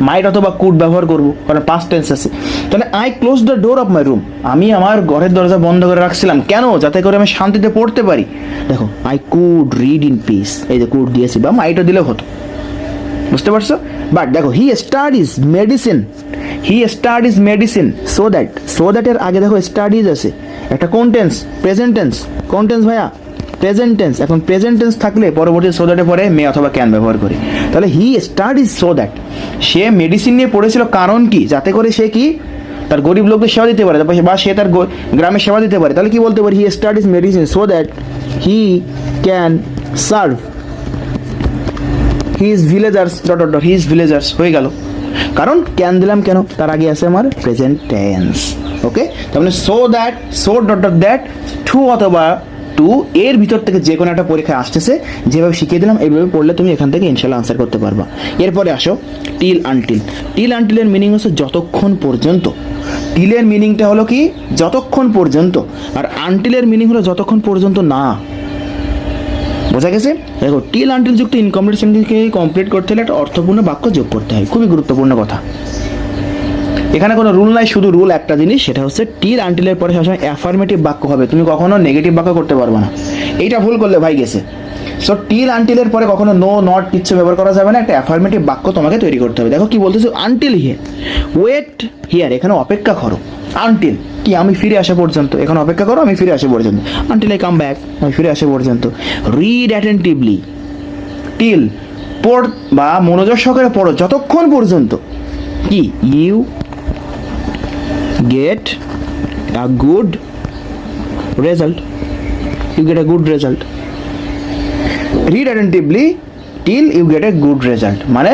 মাইট অথবা কুড ব্যবহার করবো, কারণ পাস্ট টেন্স আছে। তাহলে I close the door of my room, আমি আমার ঘরের দরজা বন্ধ করে রাখছিলাম, কেন? যাতে করে আমি শান্তিতে পড়তে পারি। দেখো, I could read in peace, এই যে কুড দিয়েছি, বা মাইটও দিলেও হতো, বুঝতে পারছো? বাট দেখো, he studies medicine, he studies medicine so that. So দ্যাটের আগে দেখো স্টাডিজ আছে, একটা কোন টেন্স? Present tense. কোন টেন্স ভাইয়া? Present tense. এখন প্রেজেন্ট টেন্স থাকলে পরবর্তী সো দ্যাটের পরে মে অথবা ক্যান ব্যবহার করি। তাহলে he studies so that, say medicine নিয়ে পড়েছিল, কারণ কি? যাতে করে সে কি তার গরিব লোকদের সেবা দিতে পারে, বা সে তার গ্রামে সেবা দিতে পারে। তাহলে কি বলতে পারি? হি studies medicine so that he can serve his villagers dot dot dot, his villagers হয়ে গেল। কারণ ক্যান দিলাম কেন? তার আগে আছে আমার প্রেজেন্ট টেন্স। ওকে, তাহলে so that, so dot dot that, to অথবা টু এর ভিতর থেকে যে কোনো একটা পরীক্ষায় আসতেছে, যেভাবে শিখিয়ে দিলাম এইভাবে পড়লে তুমি এখান থেকে ইনশাল্লাহ আনসার করতে পারবা। এরপরে আসো টিল আনটিল। টিল আনটিলের মিনিং হচ্ছে যতক্ষণ পর্যন্ত। টিলের মিনিংটা হলো কি? যতক্ষণ পর্যন্ত। আর আনটিলের মিনিং হলো যতক্ষণ পর্যন্ত না। বোঝা গেছে? দেখো, টিল আনটিল যুক্ত ইনকমপ্লিট সেন্টেন্সকে কমপ্লিট করতে হলে একটা অর্থপূর্ণ বাক্য যোগ করতে হয়, খুবই গুরুত্বপূর্ণ কথা। এখানে কোনো রুল নাই, শুধু রুল একটা জিনিস, সেটা হচ্ছে টিল আনটিলের পরে সবসময় অ্যাফার্মেটিভ বাক্য হবে, তুমি কখনো নেগেটিভ বাক্য করতে পারবে না। এইটা ভুল করলে ভাই গেছে। সো টিল আনটিলের পরে কখনো নো, নট কিচ্ছু ব্যবহার করা যাবে না, একটা অ্যাফার্মেটিভ বাক্য তোমাকে তৈরি করতে হবে। দেখো কি বলতেছো, আনটিল হিয়ার, ওয়েট হিয়ার, এখানে অপেক্ষা করো। আনটিল কি? আমি ফিরে আসা পর্যন্ত, এখানে অপেক্ষা করো, আমি ফিরে আসা পর্যন্ত। আনটিল আই কাম ব্যাক, আমি ফিরে আসা পর্যন্ত। রিড অ্যাটেন্টিভলি, টিল পড় বা মনোযোগ সহকারে পড়ো যতক্ষণ পর্যন্ত কি you get a good result, you get a good result. Read attentively till you get a good result, মানে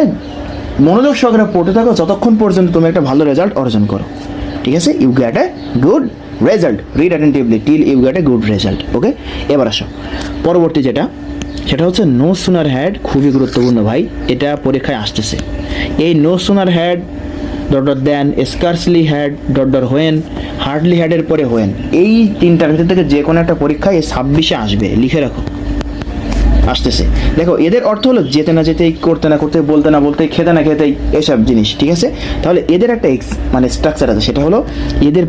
মনোযোগ সহকারে পড়তে থাকো যতক্ষণ পর্যন্ত তুমি একটা ভালো রেজাল্ট অর্জন করো। ঠিক আছে, you get a good result, read attentively till you get a good result. Okay, এবার আসো পরবর্তী যেটা, সেটা হচ্ছে নো সুনার হ্যাড। খুবই গুরুত্বপূর্ণ ভাই, এটা পরীক্ষায় আসতেছে। এই no sooner had dot dot then, scarcely had dot dot when, hardly হ্যাডের পরে হোয়েন, এই তিনটার ভিতর থেকে যে কোনো একটা পরীক্ষায় 26-এ আসবে, লিখে রাখো, আসতেছে। দেখো, এদের অর্থ হলো যেতে না যেতেই, করতে না করতে, বলতে না বলতেই, খেতে না খেতেই, এসব জিনিস। ঠিক আছে, তাহলে এদের একটা মানে স্ট্রাকচার আছে, সেটা হলো এদের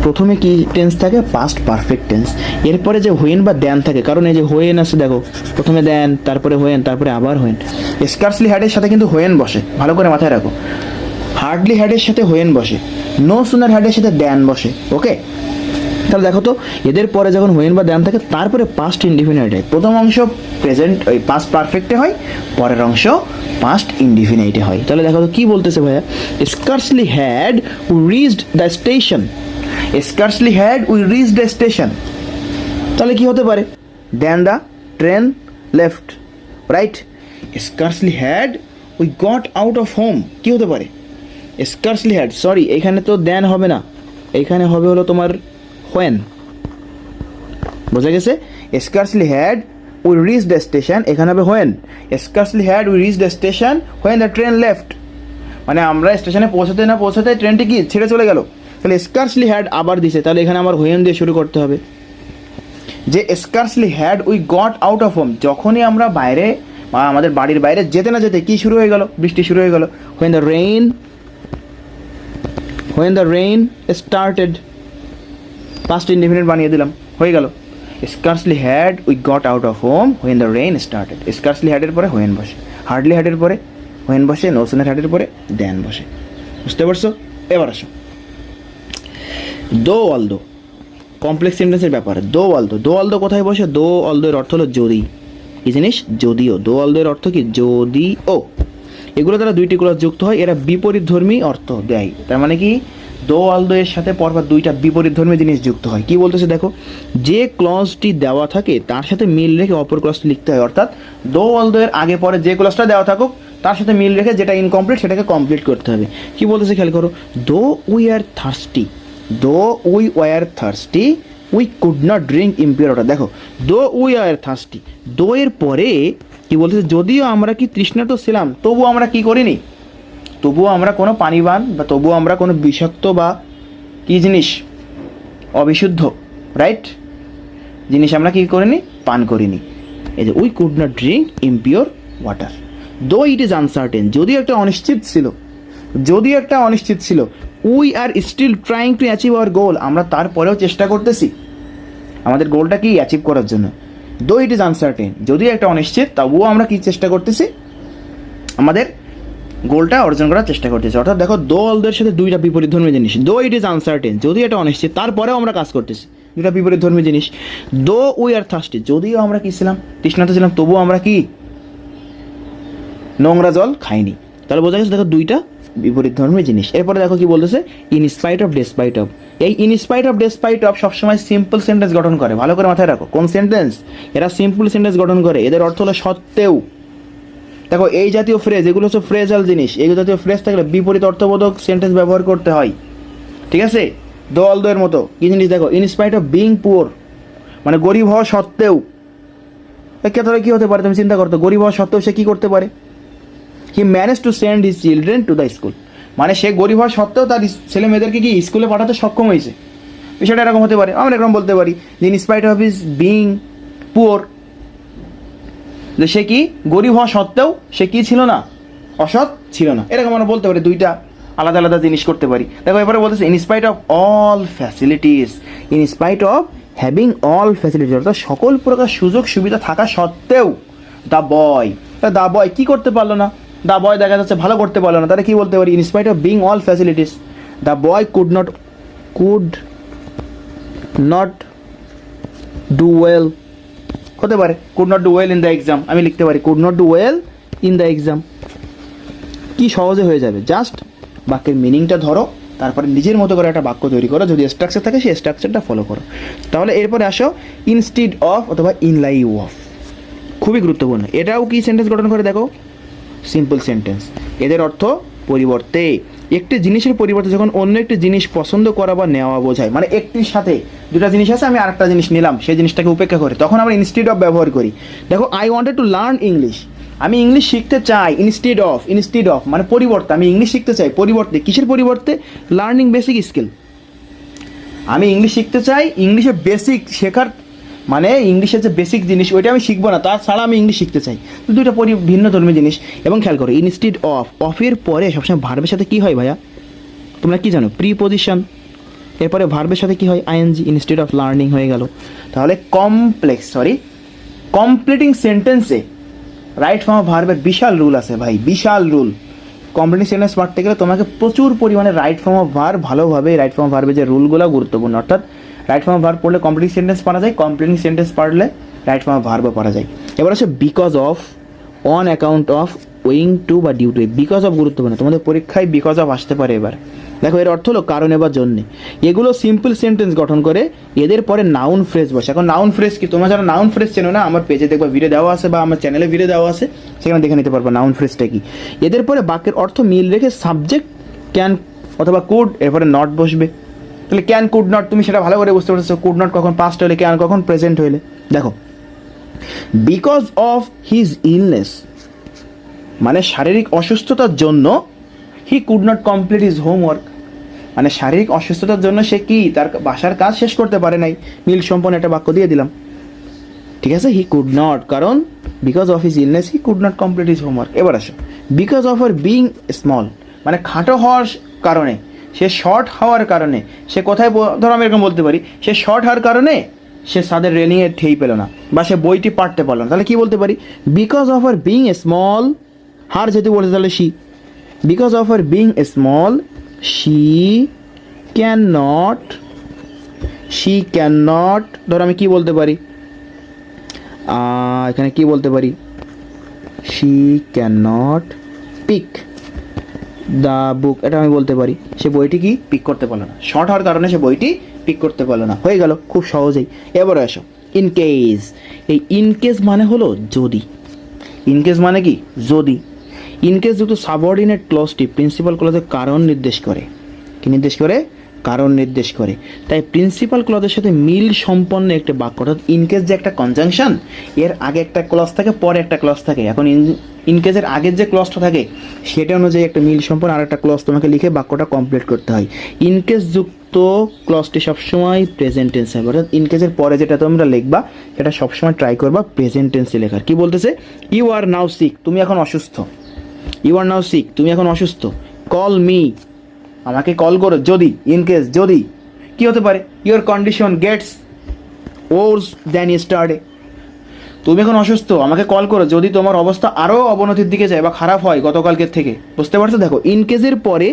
প্রথমে কি টেন্স থাকে? Past perfect tense. এরপরে যে হোয়েন বা দেন থাকে, কারণ এই যে হোয়েন আছে দেখো, প্রথমে দেন, তারপরে হোয়েন, তারপরে আবার হোয়েন। স্কার্সলি হ্যাডের সাথে কিন্তু হোয়েন বসে, ভালো করে মাথায় রাখো। হার্ডলি হ্যাডের সাথে হোয়েন বসে, নো সুনার হ্যাডের সাথে দ্যান বসে। ওকে, তাহলে দেখো তো, এদের পরে যখন হোয়েন বা দ্যান থাকে তারপরে পাস্ট ইনডিফিনাইট হয়। প্রথম অংশ প্রেজেন্ট ওই পাস্ট পারফেক্টে হয়, পরের অংশ পাস্ট ইনডিফিনাইটে হয়। তাহলে দেখো তো কি বলতেছে ভাইয়া, scarcely had we reached the station, scarcely had we reached the station. তাহলে কি হতে পারে? Then the train left, right? Scarcely had we got out of home, কি হতে পারে? স্কার্সলি হ্যাড, সরি এখানে তো দেন হবে না, এখানে হবে হলো তোমার হোয়েন। বোঝা গেছে? Scarcely had we reach the station, এখানে হবে when. Scarcely had we reach the station when the train left, মানে আমরা স্টেশনে পৌঁছাতে না পৌঁছাতে ট্রেনটি কি ছেড়ে চলে গেল। তাহলে স্কার্সলি হ্যাড আবার দিছে, তাহলে এখানে আমার হোয়েন দিয়ে শুরু করতে হবে। যে scarcely had we got out of home, যখনই আমরা বাইরে বা আমাদের বাড়ির বাইরে যেতে না যেতে কি শুরু হয়ে গেল, বৃষ্টি শুরু হয়ে গেল। When the rain started, past indefinite বানিয়ে দিলাম, হয়ে গেল। Scarcely had we got out of home when the rain started. স্কার্সলি হ্যাডের পরে হোয়েন বসে, হার্ডলি হ্যাডের পরে হোয়েন বসে, নো সুনার হ্যাডের পরে দেন বসে। বুঝতে পারছো? এবার আসো দো অলদো, কমপ্লেক্স সেন্টেন্সের ব্যাপারে। দো অলদো কোথায় বসে? দো অলদো এর অর্থ হলো যদি, এই জিনিস যদিও। দো অলদো এর অর্থ কি? যদিও। এগুলো দ্বারা দুইটি ক্লজ যুক্ত হয়, এরা বিপরীতধর্মী অর্থ দেয়। তার মানে কি দো অলদো এর সাথে পরপর দুইটা বিপরীতধর্মী জিনিস যুক্ত হয়। কি বলতেছে দেখো, যে ক্লজটি দেওয়া থাকে তার সাথে মিল রেখে অপর ক্লজটি লিখতে হয়। অর্থাৎ দো অলদো এর আগে পরে যে ক্লজটা দেওয়া থাকুক তার সাথে মিল রেখে যেটা ইনকমপ্লিট সেটাকে কমপ্লিট করতে হবে। কি বলতেছে খেয়াল করো, though we are thirsty, we could not drink impure water. দেখো দো উই আর থার্স্টি, দো এর পরে কি বলতেছে, যদিও আমরা কি তৃষ্ণার্ত ছিলাম তবুও আমরা কি করিনি, তবুও আমরা কোনো পানিবান বা তবুও আমরা কোনো বিষাক্ত বা কি জিনিস অবিশুদ্ধ রাইট জিনিস আমরা কি করিনি, পান করিনি। এই যে we could not drink impure water. Though it is uncertain, যদিও একটা অনিশ্চিত ছিল, we are still trying to achieve our goal, আমরা তারপরেও চেষ্টা করতেছি আমাদের গোলটা কি অ্যাচিভ করার জন্য। দো ইট ইজ আনসার্টেন, যদিও একটা অনিশ্চিত তবুও আমরা কি চেষ্টা করতেছি, আমাদের গোলটা অর্জন করার চেষ্টা করতেছি। অর্থাৎ দেখো দো অলদের সাথে দুইটা বিপরীতধর্মী জিনিস। দো ইট ইজ আনসার্টেন, যদিও এটা অনিশ্চিত তারপরেও আমরা কাজ করতেছি, দুইটা বিপরীতধর্মী জিনিস। দো উই আর থার্স্টি, যদিও আমরা কি ছিলাম, তৃষ্ণার্ত ছিলাম, তবুও আমরা কি নোংরা জল খাইনি। তাহলে বোঝা গেছে দেখো দুইটা বিপরীতধর্মী জিনিস। এরপরে দেখো কি বলতেছে, in spite of despite of. এই in spite of despite of সবসময় সিম্পল সেন্টেন্স গঠন করে, ভালো করে মাথায় রাখো। কোন সেন্টেন্স? এরা সিম্পল সেন্টেন্স গঠন করে, এদের অর্থ হলো সত্ত্বেও। দেখো এই জাতীয় ফ্রেজ, এগুলো হচ্ছে ফ্রেজাল জিনিস, এই জাতীয় ফ্রেজ থাকলে বিপরীত অর্থবোধক সেন্টেন্স ব্যবহার করতে হয়, ঠিক আছে? দো অলদো এর মতো কি জিনিস দেখো, in spite of being poor, মানে গরিব হওয়া সত্ত্বেও। তাহলে কি হতে পারে তুমি চিন্তা করতো, গরিব হওয়া সত্ত্বেও সে কি করতে পারে? হি manage to send his children to the school, মানে সে গরিব হওয়া সত্ত্বেও তার ছেলে মেয়েদেরকে কি স্কুলে পাঠাতে সক্ষম হয়েছে। বিষয়টা এরকম হতে পারে। আমরা এরকম বলতে পারি যে in spite of his being poor, যে সে কি গরিব হওয়া সত্ত্বেও সে কি ছিল না, অসৎ ছিল না। এরকম আমরা বলতে পারি, দুইটা আলাদা আলাদা জিনিস করতে পারি। দেখো এবারে বলতেছে in spite of all facilities, in spite of having all facilities, অর্থাৎ সকল প্রকার সুযোগ সুবিধা থাকা সত্ত্বেও দ্য বয় কি করতে পারলো না, দ্য বয় দেখা যাচ্ছে ভালো করতে পারলো না। তাহলে কি বলতে পারি, in spite of being all facilities the boy could not do well, হতে পারে could not do well in the exam, আমি লিখতে পারি could not do well in the exam. কি সহজে হয়ে যাবে, জাস্ট বাক্যের মিনিংটা ধরো, তারপরে নিজের মতো করে একটা বাক্য তৈরি করো, যদি স্ট্রাকচার থাকে সেই স্ট্রাকচারটা ফলো করো। তাহলে এরপরে আসো ইনস্টিড অফ অথবা ইন লাইউ অফ, খুবই গুরুত্বপূর্ণ। এটাও কি সেন্টেন্স গঠন করে দেখো, সিম্পল সেন্টেন্স। এদের অর্থ পরিবর্তে, একটি জিনিসের পরিবর্তে যখন অন্য একটি জিনিস পছন্দ করা বা নেওয়া বোঝায়, মানে একটির সাথে দুটা জিনিস আছে, আমি আরেকটা জিনিস নিলাম, সেই জিনিসটাকে উপেক্ষা করে, তখন আমরা ইনস্টিড অফ ব্যবহার করি। দেখো I wanted to learn English, আমি ইংলিশ শিখতে চাই, ইনস্টিড অফ মানে পরিবর্তে, আমি ইংলিশ শিখতে চাই, পরিবর্তে কিসের পরিবর্তে? Learning basic skill. আমি ইংলিশ শিখতে চাই, ইংলিশের বেসিক শেখার মানে ইংলিশের যে বেসিক জিনিস ওইটা আমি শিখবো না, তাছাড়া আমি ইংলিশ শিখতে চাই। তো দুইটা ভিন্ন ধর্মী জিনিস। এবং খেয়াল করো ইনস্টিড অফের পরে সবসময় ভার্বের সাথে কি হয় ভাইয়া, তোমরা কি জানো? প্রিপোজিশন। এরপরে ভার্বের সাথে কি হয়? আইএনজি, ইনস্টিড অফ লার্নিং হয়ে গেল। তাহলে কমপ্লিটিং সেন্টেন্সে রাইট ফর্ম অফ ভার্বের বিশাল রুল আছে ভাই, বিশাল রুল। কমপ্লিটিং সেন্টেন্স পড়তে গেলে তোমাকে প্রচুর পরিমাণে রাইট ফর্ম অফ ভার্ব, ভালোভাবে রাইট ফর্ম অফ ভার্বের যে রুলগুলো গুরুত্বপূর্ণ। অর্থাৎ রাইট ফর্ম অফ ভার্ব পড়লে কমপ্লিটিং সেন্টেন্স পড়া যায়, কমপ্লিটিং সেন্টেন্স পড়লে রাইট ফর্ম অফ ভার্বও পড়া যায়। এবার আছে because of, on account of, owing to বা ডিউ টু। বিকজ অফ গুরুত্বপূর্ণ, তোমাদের পরীক্ষায় বিকজ অফ আসতে পারে। এবার দেখো এর অর্থ হলো কারণে বা জন্যে। এগুলো সিম্পল সেন্টেন্স গঠন করে, এদের পরে নাউন ফ্রেজ বসে। এখন নাউন ফ্রেজ কি, তোমরা যারা নাউন ফ্রেজ চেনো না, আমার পেজে দেখবা ভিডিও দেওয়া আছে বা আমার চ্যানেলে ভিডিও দেওয়া আছে, সেখানে দেখে নিতে পারবো নাউন ফ্রেজটা কি। এদের পরে বাক্যের অর্থ মিল রেখে সাবজেক্ট ক্যান অথবা কুড, এরপরে নট বসবে। তাহলে ক্যান, কুড, নট, তুমি সেটা ভালো করে বুঝতে পারছো। কুড নট কখন পাস্ট হলে, ক্যান কখন প্রেজেন্ট হইলে। দেখো বিকজ অফ হিজ ইলনেস মানে শারীরিক অসুস্থতার জন্য, he could not complete his homework, মানে শারীরিক অসুস্থতার জন্য সে কি তার বাসার কাজ শেষ করতে পারে নাই। মিল সম্পন্ন একটা বাক্য দিয়ে দিলাম, ঠিক আছে। হি কুড নট, কারণ because of his illness he could not complete his homework. এবার আসো, because of her being small, মানে খাটো হওয়ার কারণে, সে শর্ট হওয়ার কারণে, সে কোথায়, ধরো আমি এরকম বলতে পারি, সে শর্ট হওয়ার কারণে সে ছাদের রেলিংয়ে ঠেই পেল না, বা সে বইটি পাঠতে পারলো না, তাহলে কি বলতে পারি, because of her being small, her যেহেতু বলতে তাহলে she, because of her being small she can not, ধরো আমি কি বলতে পারি, এখানে কি বলতে পারি, she can not pick the book, এটা আমি বলতে পারি, সে বইটি কি পিক করতে পারলো না, শর্ট হওয়ার কারণে সে বইটি পিক করতে পারলো না। হয়ে গেল খুব সহজেই। এবারে আসো ইন কেস, এই ইন কেস মানে হলো যদি, ইন কেস মানে কি যদি, ইন কেস যুক্ত সাবঅর্ডিনেট ক্লজটি প্রিন্সিপাল ক্লজের কারণ নির্দেশ করে, কি নির্দেশ করে, কারণ নির্দেশ করে। তাই প্রিন্সিপাল ক্লজের সাথে মিল সম্পন্ন একটা বাক্য, অর্থাৎ ইনকেস যে একটা কনজাংশন, এর আগে একটা ক্লজ থাকে, পরে একটা ক্লজ থাকে, এখন ইনকেসের আগের যে ক্লজটা থাকে সেটা অনুযায়ী একটা মিল সম্পন্ন আর একটা ক্লজ তোমাকে লিখে বাক্যটা কমপ্লিট করতে হয়। ইনকেস যুক্ত ক্লজটি সবসময় প্রেজেন্ট টেন্স হবে, অর্থাৎ ইনকেসের পরে যেটা তোমরা লিখবা সেটা সবসময় ট্রাই করবা প্রেজেন্ট টেন্সে লেখার। কি বলতেছে, ইউ আর নাও সিক, তুমি এখন অসুস্থ, ইউ আর নাও সিক, তুমি এখন অসুস্থ, কল মি, আমাকে কল করো, যদি, ইন কেস যদি, কী হতে পারে, your condition gets worse than yesterday, তুমি এখন অসুস্থ, আমাকে কল করো যদি তোমার অবস্থা আরও অবনতির দিকে যায় বা খারাপ হয় গতকালকের থেকে। বুঝতে পারছো, দেখো ইনকেসের পরে,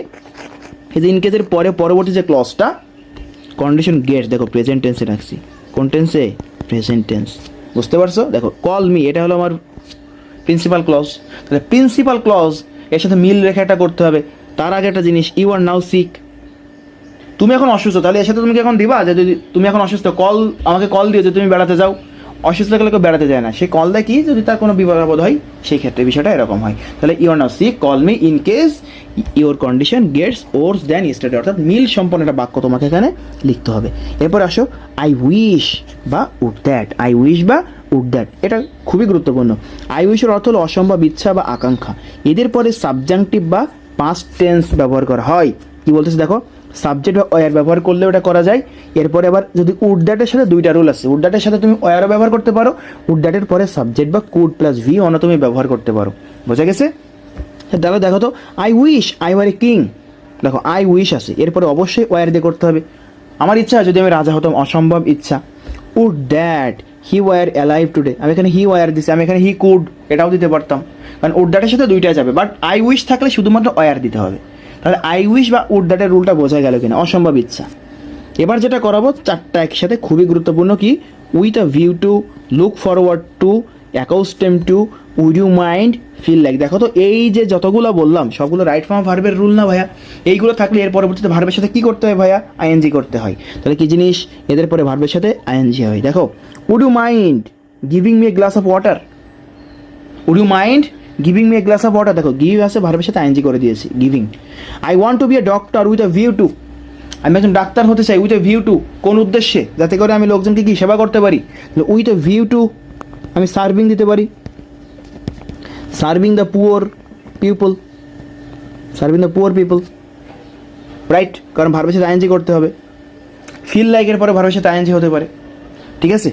এই যে ইনকেসের পরে পরবর্তী যে ক্লজটা কন্ডিশন গেটস, দেখো প্রেজেন্ট টেন্সে রাখছি, কোন টেন্সে, প্রেজেন্ট টেন্স। বুঝতে পারছো, দেখো কল মি, এটা হলো আমার প্রিন্সিপাল ক্লজ, তাহলে প্রিন্সিপাল ক্লজ এর সাথে মিল রেখে একটা করতে হবে। তার আগে একটা জিনিস, ইউ আর নাও সিক, তুমি এখন অসুস্থ, তাহলে এর সাথে তুমি কি এখন দিবা যে যদি তুমি এখন অসুস্থ, কল, আমাকে কল দিও যে তুমি বেড়াতে যাও, অসুস্থ থাকলে কেউ বেড়াতে যায় না, সে কল দেয় কি যদি তার কোনো বিপদ হয়, সেই ক্ষেত্রে বিষয়টা এরকম হয়। তাহলে you are now sick, call me in case your condition gets worse than yesterday, অর্থাৎ মিল সম্পন্ন একটা বাক্য তোমাকে এখানে লিখতে হবে। এরপর আসো আই উইশ বা উড দ্যাট, আই উইশ বা উড দ্যাট, এটা খুবই গুরুত্বপূর্ণ। আই উইশের অর্থ হলো অসম্ভব ইচ্ছা বা আকাঙ্ক্ষা, এদের পরে সাবজাংটিভ বা পাস্ট টেন্স ব্যবহার করা হয়। কি বলতেছে দেখো, সাবজেক্ট বা ওয়ার ব্যবহার করলে ওটা করা যায়। এরপরে আবার যদি উড দ্যাটের সাথে দুইটা রুল আছে, উড দ্যাটের সাথে তুমি ওয়ারও ব্যবহার করতে পারো, উড দ্যাটের পরে সাবজেক্ট বা কুড প্লাস ভি অন্য তুমি ব্যবহার করতে পারো। বোঝা গেছে, তাহলে দেখো তো, I wish I were a king, দেখো আই উইশ আছে, এরপরে অবশ্যই ওয়ার দিয়ে করতে হবে। আমার ইচ্ছা যদি আমি রাজা হতাম, অসম্ভব ইচ্ছা। Would that he were alive today, আমি এখানে হি ওয়ার দিছি, আমি এখানে হি কুড এটাও দিতে পারতাম, কারণ উড দ্যাটের সাথে দুইটা যাবে, বাট আই উইশ থাকলে শুধুমাত্র ওয়ার দিতে হবে। তাহলে আই উইশ বা উড দ্যাটের রুলটা বোঝা গেল কিনা, অসম্ভব ইচ্ছা। এবার যেটা করাবো চারটা একসাথে, খুবই গুরুত্বপূর্ণ, কি, with a view to, look forward to, accustomed to, would you mind, feel like. দেখো তো এই যে যতগুলো বললাম সবগুলো রাইট ফর্ম ভার্বের রুল না ভাইয়া, এইগুলো থাকলে এর পরবর্তীতে ভার্বের সাথে কি করতে হয় ভাইয়া, আইএনজি করতে হয়। তাহলে কি জিনিস, এদের পরে ভার্বের সাথে আইএনজি হয়। দেখো would you mind giving me a glass of water, would you mind giving me a glass of water, দেখো গিভ আছে ভার্বের সাথে আইএনজি করে দিয়েছি, giving. I want to be a doctor with a view to, আমি একজন doctor হতে চাই উইথ এ ভিউ টু, কোন উদ্দেশ্যে, যাতে করে আমি লোকজনকে কি সেবা করতে পারি, উইথ এ ভিউ টু আমি সার্ভিং দিতে পারি, serving the poor people, serving the poor people, right, কারণ ভার্বের সাথে আইএনজি করতে হবে। ফিল লাইকের পরে ভার্বের সাথে আইএনজি হতে পারে, ঠিক আছে।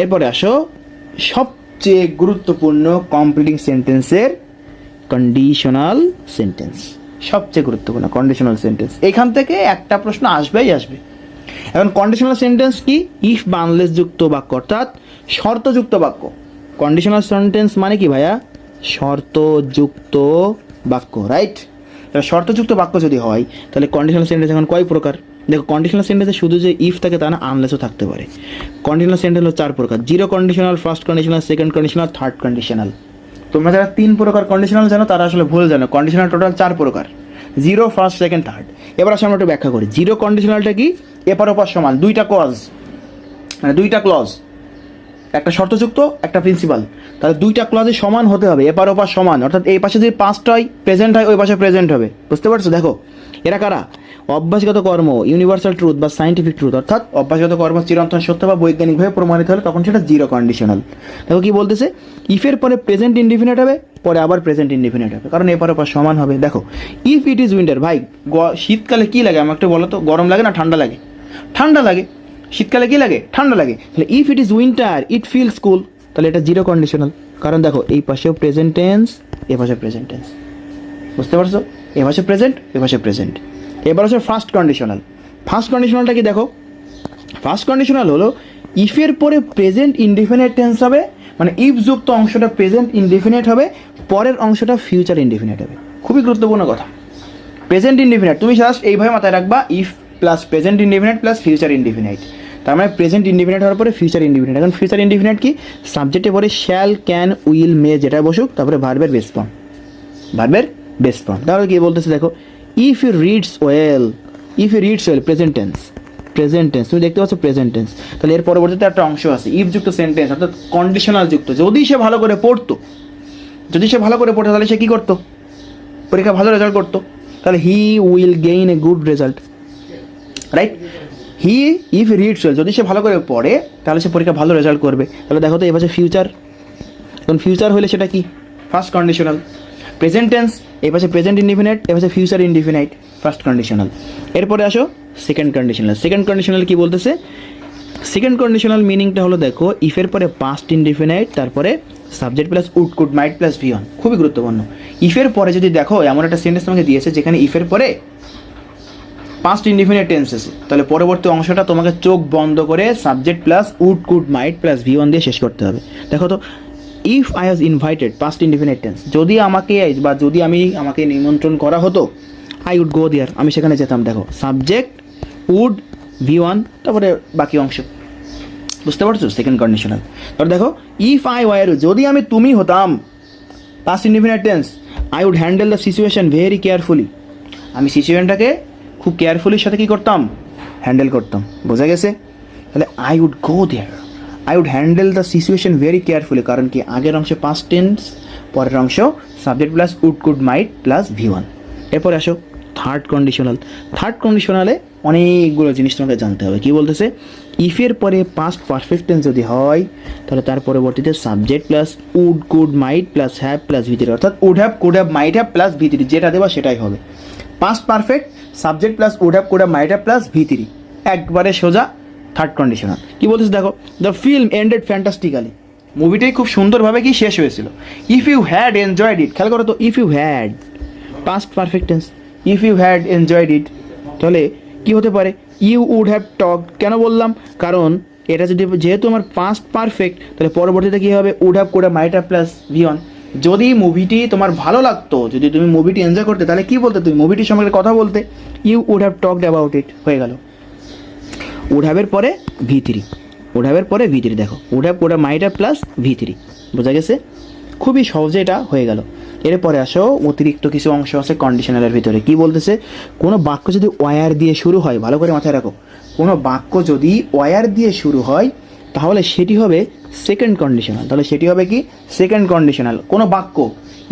এরপরে আসো সবচেয়ে গুরুত্বপূর্ণ কমপ্লিটিং সেন্টেন্সের কন্ডিশনাল সেন্টেন্স, সবচেয়ে গুরুত্বপূর্ণ কন্ডিশনাল সেন্টেন্স। এখান থেকে একটা প্রশ্ন আসবেই আসবে। এখন কন্ডিশনাল সেন্টেন্স কি, ইফ বা আনলেস যুক্ত বাক্য, অর্থাৎ শর্তযুক্ত বাক্য। কন্ডিশনাল সেন্টেন্স মানে কি ভাইয়া, শর্তযুক্ত বাক্য, রাইট। তাহলে শর্তযুক্ত বাক্য যদি হয় তাহলে কন্ডিশনাল সেন্টেন্স এখন কয় প্রকার, দেখো কন্ডিশনাল সেন্টেন্সে শুধু যে ইফ থাকে তা না, আনলেসও থাকতে পারে। কন্ডিশনাল সেন্টেন্স হলো 4 প্রকার, zero conditional, first conditional, second conditional, third conditional. তোমরা যারা 3 প্রকার কন্ডিশনাল জানো তারা আসলে ভুল জানো, কন্ডিশনাল টোটাল 4 প্রকার, জিরো, ফার্স্ট, সেকেন্ড, থার্ড। এবার আসলে আমরা একটু ব্যাখ্যা করি। জিরো কন্ডিশনালটা কি, এপার ওপার সমান, দুইটা ক্লজ, মানে দুইটা ক্লজ, একটা শর্তযুক্ত একটা প্রিন্সিপাল, তাহলে দুইটা ক্লজে সমান হতে হবে, এপার ওপার সমান, অর্থাৎ এই পাশে যদি পাস্ট হয় প্রেজেন্ট হয়, ওই পাশে প্রেজেন্ট হবে। বুঝতে পারছো, দেখো এরা কারা, অভ্যাসগত কর্ম ইউনিভার্সাল ট্রুথ বা সাইন্টিফিক ট্রুথ, অর্থাৎ অভ্যাসগত কর্ম চিরন্তন সত্য বা বৈজ্ঞানিকভাবে প্রমাণিত হলে তখন সেটা জিরো কন্ডিশনাল। দেখো কি বলতেছে, ইফের পরে প্রেজেন্ট ইনডিফিনিট হবে, পরে আবার প্রেজেন্ট ইনডিফিনিট হবে, কারণ এপার ওপার সমান হবে। দেখো ইফ ইট ইজ উইন্টার, ভাই শীতকালে কী লাগে আমাকে একটু বলো তো, গরম লাগে না ঠান্ডা লাগে? ঠান্ডা লাগে। শীতকালে কী লাগে? ঠান্ডা লাগে। তাহলে if it is winter it feels cool, তাহলে এটা জিরো কন্ডিশনাল, কারণ দেখো এই পাশেও প্রেজেন্ট টেন্স, এ পাশে প্রেজেন্ট টেন্স, বুঝতে পারছো? এ পাশে প্রেজেন্ট, এ পাশে প্রেজেন্ট। এবার হচ্ছে ফার্স্ট কন্ডিশনাল। ফার্স্ট কন্ডিশনালটা কি দেখো, ফার্স্ট কন্ডিশনাল হলো ইফের পরে প্রেজেন্ট ইনডিফিনিট টেন্স হবে, মানে ইফ যুক্ত অংশটা প্রেজেন্ট ইনডিফিনিট হবে, পরের অংশটা ফিউচার ইনডিফিনিট হবে। খুবই গুরুত্বপূর্ণ কথা। প্রেজেন্ট ইনডিফিনিট তুমি জাস্ট এইভাবে মাথায় রাখবা, if plus present indefinite plus future indefinite, তার মানে প্রেজেন্ট ইনডিফিনিট হওয়ার পরে ফিউচার ইনডিফিনিট। এখন ফিউচার ইনডিফিনিট কি, সাবজেক্টে পরে শ্যাল, ক্যান, উইল, মে যেটা বসুক, তারপরে ভার্বের বেস ফর্ম, ভার্বের বেস ফর্ম। তাহলে কি বলতেছে দেখো, if you reads well, if you reads well present tense, present tense তুমি দেখতে পাচ্ছ প্রেজেন্ট টেন্স। তাহলে এর পরবর্তীতে একটা অংশ আছে ইফ যুক্ত সেন্টেন্স, অর্থাৎ কন্ডিশনাল যুক্ত। যদি সে ভালো করে পড়তো, যদি সে ভালো করে পড়তো তাহলে সে কী করতো, পরীক্ষা ভালো রেজাল্ট করতো। তাহলে he will gain A good result, right? He if reads well, যদি সে ভালো করে পড়ে তাহলে সে পরীক্ষা ভালো রেজাল্ট করবে। তাহলে দেখো তো এবার ফিউচার, এখন ফিউচার হলে সেটা কি, ফার্স্ট কন্ডিশনাল। প্রেজেন্ট টেন্স, এ পাশে প্রেজেন্ট ইনডিফিনাইট, এ পাশে ফিউচার ইনডিফিনাইট, ফার্স্ট কন্ডিশনাল। এরপরে আসো সেকেন্ড কন্ডিশনাল। সেকেন্ড কন্ডিশনাল কি বলতেছে, সেকেন্ড কন্ডিশনাল মিনিংটা হলো দেখো, ইফের পরে পাস্ট ইনডিফিনাইট, তারপরে subject plus would, could, might plus V one. খুবই গুরুত্বপূর্ণ। ইফের পরে যদি দেখো এমন একটা সেন্টেন্স তোমাকে দিয়েছে যেখানে ইফের পরে পাস্ট ইনডিফিনিট টেন্স আছে, তাহলে পরবর্তী অংশটা তোমাকে চোখ বন্ধ করে subject plus would, could, might plus V one দিয়ে শেষ করতে হবে। দেখো তো, if I was invited past indefinite tense, যদি আমাকে বা যদি আমাকে নিমন্ত্রণ করা হতো, আই উড গো দেয়ার, আমি সেখানে যেতাম। দেখো সাবজেক্ট, উড, ভি ওয়ান, তারপরে বাকি অংশ, বুঝতে পারছো? Second conditional. তারপর দেখো ইফ আই ওয়ার, যদি আমি তুমি হতাম past indefinite tense, I would handle the situation very carefully, আমি সিচুয়েশনটাকে খুব কেয়ারফুলির সাথে কী করতাম, হ্যান্ডেল করতাম। বোঝা গেছে? তাহলে I would go there, I would handle the situation very carefully, কারণ কি আগের অংশে পাস্ট টেন্স, পরের অংশ subject plus would, could, might plus V one. এরপরে আসো থার্ড কন্ডিশনাল। থার্ড কন্ডিশনালে অনেকগুলো জিনিস তোমাকে জানতে হবে। কি বলতেছে, ইফের পরে পাস্ট পারফেক্ট টেন্স যদি হয় তাহলে তার পরবর্তীতে subject plus would, could, might plus have plus V three, অর্থাৎ would have, could have, might have plus V three, যেটা দেবা সেটাই হবে। Past perfect, subject plus would have, could have, might have plus V three, একবারে সোজা third conditional. কি বলতেছে দেখো, দ্য ফিল্ম এন্ডেড ফ্যান্টাস্টিক্যালি, মুভিটাই খুব সুন্দরভাবে কি শেষ হয়েছিল। If you had enjoyed it, খেয়াল করো তো, if you had past perfect tense, if you had enjoyed it, তাহলে কি হতে পারে, ইউ উড হ্যাভ টকড। কেন বললাম, কারণ এটা যদি যেহেতু আমার পাস্ট পারফেক্ট, তাহলে পরবর্তীতে কী হবে, would have, could have, might have plus V one. যদি মুভিটি তোমার ভালো লাগতো, যদি তুমি মুভিটি এনজয় করতে, তাহলে কী বলতে, তুমি মুভিটির সম্পর্কে কথা বলতে, you would have talked about it, হয়ে গেল। উড হ্যাভের পরে ভি থ্রি, উড হ্যাভের পরে ভি থ্রি, দেখো would have, could have, might have plus V three, বোঝা গেছে? খুবই সহজে এটা হয়ে গেল। এরপরে আসো অতিরিক্ত কিছু অংশ আছে কন্ডিশনালের ভিতরে। কি বলতেছে, কোনো বাক্য যদি ওয়ার দিয়ে শুরু হয়, ভালো করে মাথায় রাখো, কোনো বাক্য যদি ওয়ার দিয়ে শুরু হয় তাহলে সেটি হবে সেকেন্ড কন্ডিশনাল। তাহলে সেটি হবে কি, সেকেন্ড কন্ডিশনাল। কোনো বাক্য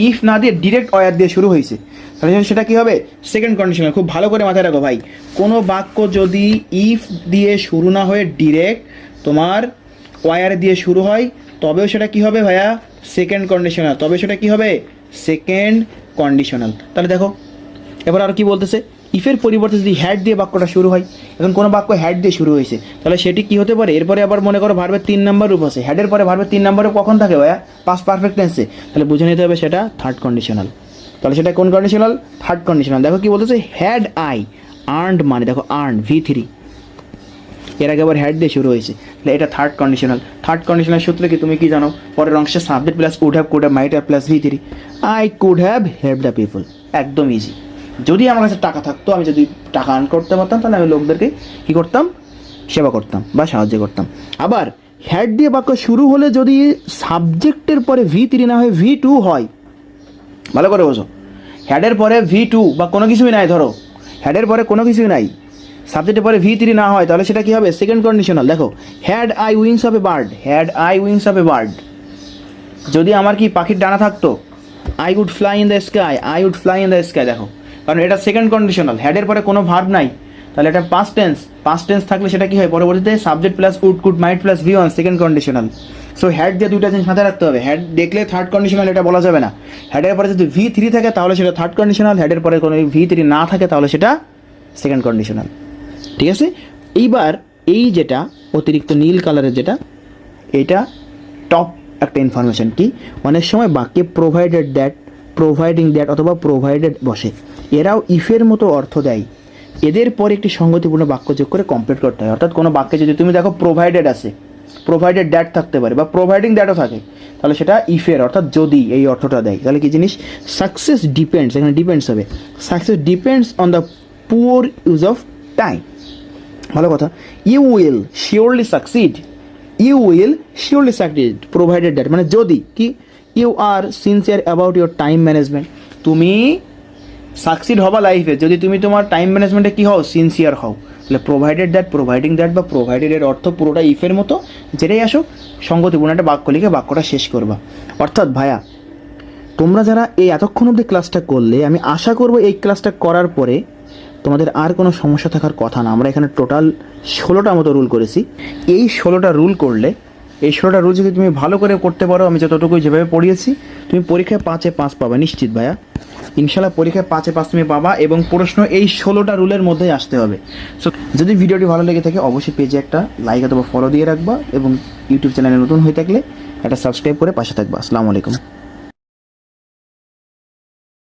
ইফ না দিয়ে ডিরেক্ট ওয়ার দিয়ে শুরু হয়েছে, তাহলে সেটা কী হবে, সেকেন্ড কন্ডিশনাল। খুব ভালো করে মাথায় রাখো ভাই, কোনো বাক্য যদি ইফ দিয়ে শুরু না হয়ে ডিরেক্ট তোমার ওয়ার দিয়ে শুরু হয়, তবেও সেটা কী হবে ভাইয়া, সেকেন্ড কন্ডিশনাল, তবে সেটা কী হবে, সেকেন্ড কন্ডিশনাল। তাহলে দেখো এবার আর কি বলতেছে, ইফের পরিবর্তে যদি হ্যাড দিয়ে বাক্যটা শুরু হয়, এখন কোনো বাক্য হ্যাড দিয়ে শুরু হয়েছে, তাহলে সেটি কী হতে পারে, এরপরে আবার মনে করো ভার্বের 3 নম্বর রূপ আছে, হ্যাডের পরে ভার্বের 3 নম্বর রূপ কখন থাকে ভাইয়া, পাস্ট পারফেক্ট টেন্সে, তাহলে বুঝে নিতে হবে সেটা থার্ড কন্ডিশনাল। তাহলে সেটা কোন কন্ডিশনাল, থার্ড কন্ডিশনাল। দেখো কি বলতেছে, হ্যাড আই আর্নড মানে, দেখো আর্ন ভি থ্রি, এর আগে আবার হ্যাড দিয়ে শুরু হয়েছে, তাহলে এটা থার্ড কন্ডিশনাল। থার্ড কন্ডিশনাল সূত্রে কি তুমি কি জানো, পরের অংশে subject plus would have, could have, might have plus V three, I could have help the people. একদম ইজি। যদি আমার কাছে টাকা থাকতো, আমি যদি টাকা আর্ন করতে পারতাম, তাহলে আমি লোকদেরকে কী করতাম, সেবা করতাম বা সাহায্য করতাম। আবার হ্যাড দিয়ে বাক্য শুরু হলে যদি সাবজেক্টের পরে ভি থ্রি না হয় ভি টু হয়, ভালো করে বোঝো, হ্যাডের পরে ভি টু বা কোনো কিছুই নাই, ধরো হ্যাডের পরে কোনো কিছুই নাই, সাবজেক্টের পরে ভি থ্রি না হয়, তাহলে সেটা কী হবে, সেকেন্ড কন্ডিশনাল। দেখো had I wings of a bird, had I wings of a bird, যদি আমার কি পাখির ডানা থাকতো, I would fly in the sky, I would fly in the sky. দেখো কারণ এটা সেকেন্ড কন্ডিশনাল, হ্যাডের পরে কোনো ভার্ব নাই, তাহলে এটা পাস্ট টেন্স থাকলে সেটা কি হয় পরবর্তীতে subject plus would could might plus V one second conditional. So had দিয়ে দুইটা জিনিস মাথায় রাখতে হবে, হ্যাড দেখলে থার্ড কন্ডিশনাল এটা বলা যাবে না। হ্যাডের পরে যদি V3 থাকে তাহলে সেটা থার্ড কন্ডিশনাল, হ্যাডের পরে কোনো V3 না থাকে তাহলে সেটা সেকেন্ড কন্ডিশনাল। ঠিক আছে, এইবার এই যেটা অতিরিক্ত নীল কালারের যেটা, এটা টপ একটা ইনফরমেশন কি, অনেক সময় বাক্যে প্রোভাইডেড দ্যাট, প্রোভাইডিং দ্যাট অথবা প্রোভাইডেড বসে, এরাও ইফের মতো অর্থ দেয়। এদের পরে একটি সঙ্গতিপূর্ণ বাক্য যোগ করে কমপ্লিট করতে হয়। অর্থাৎ কোনো বাক্যে যদি তুমি দেখো প্রোভাইডেড আছে, প্রোভাইডেড দ্যাট থাকতে পারে বা প্রোভাইডিং দ্যাটও থাকে, তাহলে সেটা ইফের অর্থাৎ যদি এই অর্থটা দেয়। তাহলে কি জিনিস, সাকসেস ডিপেন্ডস, এখানে ডিপেন্ডস হবে, success depends on the poor use of time. ভালো কথা, you will surely succeed, you will surely succeed provided that, মানে যদি কি you are sincere about your time management, তুমি সাকসিড হবা লাইফে যদি তুমি তোমার টাইম ম্যানেজমেন্টে কী হও, সিনসিয়ার হও। তাহলে প্রোভাইডেড দ্যাট, প্রোভাইডিং দ্যাট বা প্রোভাইডেডের অর্থ পুরোটা ইফের মতো, যেটাই আসুক সঙ্গতিপূর্ণ একটা বাক্য লিখে বাক্যটা শেষ করবা। অর্থাৎ ভাইয়া তোমরা যারা এই এতক্ষণ অবধি ক্লাসটা করলে, আমি আশা করবো এই ক্লাসটা করার পরে তোমাদের আর কোনো সমস্যা থাকার কথা না। আমরা এখানে টোটাল 16টা মতো রুল করেছি। এই 16টা রুল করলে, এই 16টা রুল যদি তুমি ভালো করে করতে পারো, আমি যতটুকু যেভাবে পড়িয়েছি, তুমি পরীক্ষায় 5-এ 5 পাবা নিশ্চিত ভাইয়া। ইনশাল্লাহ পরীক্ষায় 5-এ 5 তুমি পাবা, এবং প্রশ্ন এই 16টা রুলের মধ্যেই আসতে হবে। সো যদি ভিডিওটি ভালো লেগে থাকে অবশ্যই পেজে একটা লাইক অথবা ফলো দিয়ে রাখবা, এবং ইউটিউব চ্যানেলে নতুন হয়ে থাকলে একটা সাবস্ক্রাইব করে পাশে থাকবা। আসসালামু আলাইকুম।